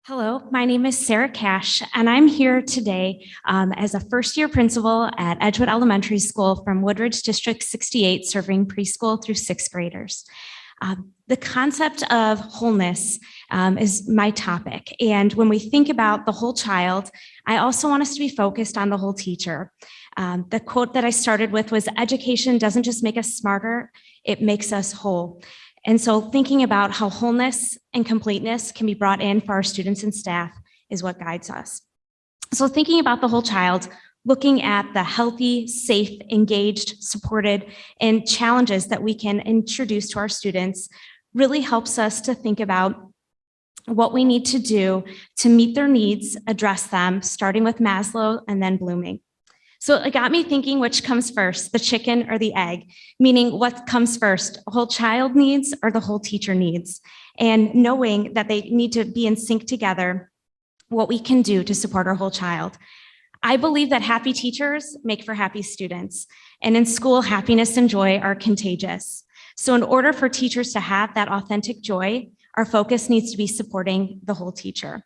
Hello, my name is Sara Kash, and I'm here today as a first-year principal at Edgewood Elementary School from Woodridge District 68, serving preschool through sixth graders. The concept of wholeness is my topic, and when we think about the whole child, I also want us to be focused on the whole teacher. The quote that I started with was, "Education doesn't just make us smarter, it makes us whole." And so thinking about how wholeness and completeness can be brought in for our students and staff is what guides us. So thinking about the whole child, looking at the healthy, safe, engaged, supported, and challenges that we can introduce to our students really helps us to think about what we need to do to meet their needs, address them, starting with Maslow and then Blooming. So it got me thinking, which comes first, the chicken or the egg? Meaning what comes first, whole child needs or the whole teacher needs? And knowing that they need to be in sync together, what we can do to support our whole child. I believe that happy teachers make for happy students. And in school, happiness and joy are contagious. So in order for teachers to have that authentic joy, our focus needs to be supporting the whole teacher.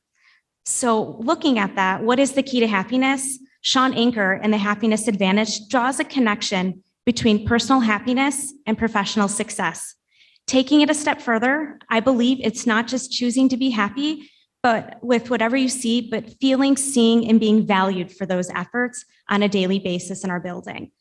So looking at that, what is the key to happiness? Sean Anker in The Happiness Advantage draws a connection between personal happiness and professional success. Taking it a step further, I believe it's not just choosing to be happy, but with whatever you see, but feeling, seeing, and being valued for those efforts on a daily basis in our building.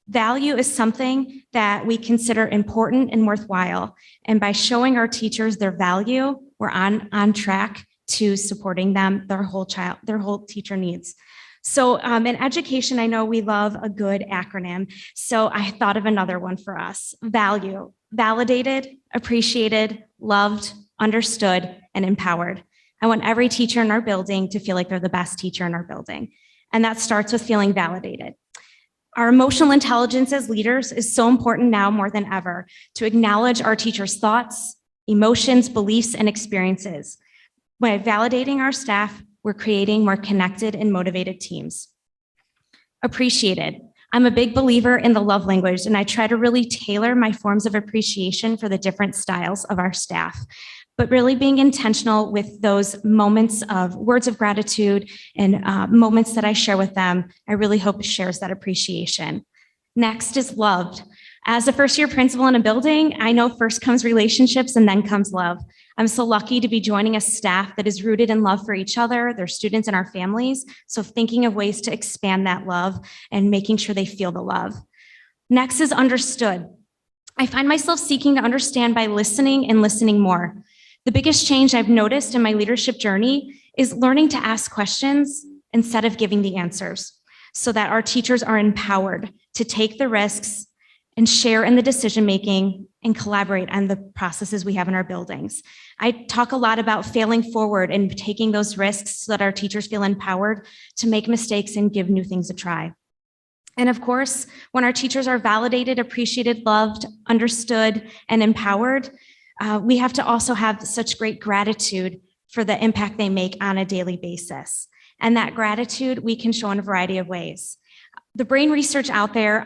Value is something that we consider important and worthwhile. And by showing our teachers their value, we're on track to supporting them, their whole teacher needs. So in education, I know we love a good acronym. So I thought of another one for us. Value, validated, appreciated, loved, understood, and empowered. I want every teacher in our building to feel like they're the best teacher in our building. And that starts with feeling validated. Our emotional intelligence as leaders is so important now more than ever to acknowledge our teachers' thoughts, emotions, beliefs, and experiences. By validating our staff, we're creating more connected and motivated teams. Appreciated. I'm a big believer in the love language, and I try to really tailor my forms of appreciation for the different styles of our staff, but really being intentional with those moments of words of gratitude and moments that I share with them. I really hope it shares that appreciation. Next is loved. As a first-year principal in a building, I know first comes relationships and then comes love. I'm so lucky to be joining a staff that is rooted in love for each other, their students, and our families. So thinking of ways to expand that love and making sure they feel the love. Next is understood. I find myself seeking to understand by listening and listening more. The biggest change I've noticed in my leadership journey is learning to ask questions instead of giving the answers, so that our teachers are empowered to take the risks and share in the decision-making and collaborate on the processes we have in our buildings. I talk a lot about failing forward and taking those risks so that our teachers feel empowered to make mistakes and give new things a try. And of course, when our teachers are validated, appreciated, loved, understood, and empowered, we have to also have such great gratitude for the impact they make on a daily basis. And that gratitude we can show in a variety of ways. The brain research out there,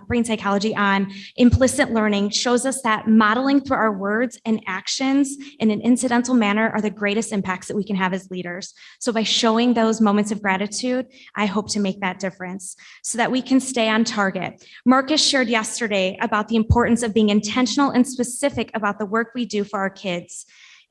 brain psychology on implicit learning shows us that modeling through our words and actions in an incidental manner are the greatest impacts that we can have as leaders. So by showing those moments of gratitude, I hope to make that difference so that we can stay on target. Marcus shared yesterday about the importance of being intentional and specific about the work we do for our kids.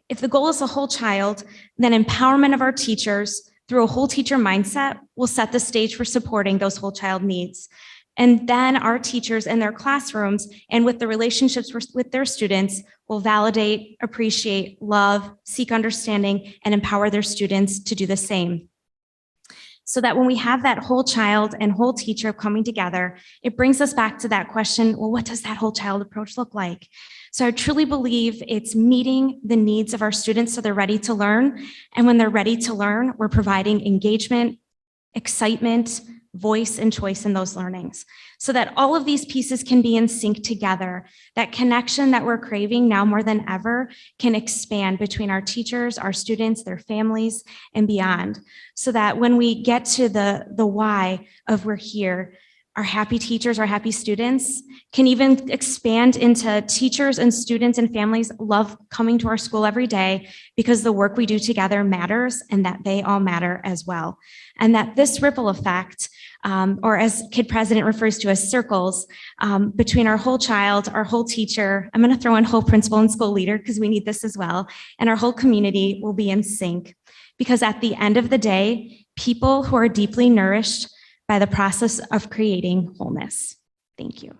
If the goal is a whole child, then empowerment of our teachers through a whole teacher mindset will set the stage for supporting those whole child needs. And then our teachers in their classrooms and with the relationships with their students will validate, appreciate, love, seek understanding, and empower their students to do the same. So that when we have that whole child and whole teacher coming together, it brings us back to that question, well, what does that whole child approach look like? So I truly believe it's meeting the needs of our students so they're ready to learn. And when they're ready to learn, we're providing engagement, excitement, voice, and choice in those learnings so that all of these pieces can be in sync together. That connection that we're craving now more than ever can expand between our teachers, our students, their families, and beyond. So that when we get to the why of we're here, our happy teachers, our happy students can even expand into teachers and students and families love coming to our school every day because the work we do together matters and that they all matter as well. And that this ripple effect, or as Kid President refers to as circles, between our whole child, our whole teacher, I'm going to throw in whole principal and school leader because we need this as well, and our whole community will be in sync. Because at the end of the day, people who are deeply nourished by the process of creating wholeness. Thank you.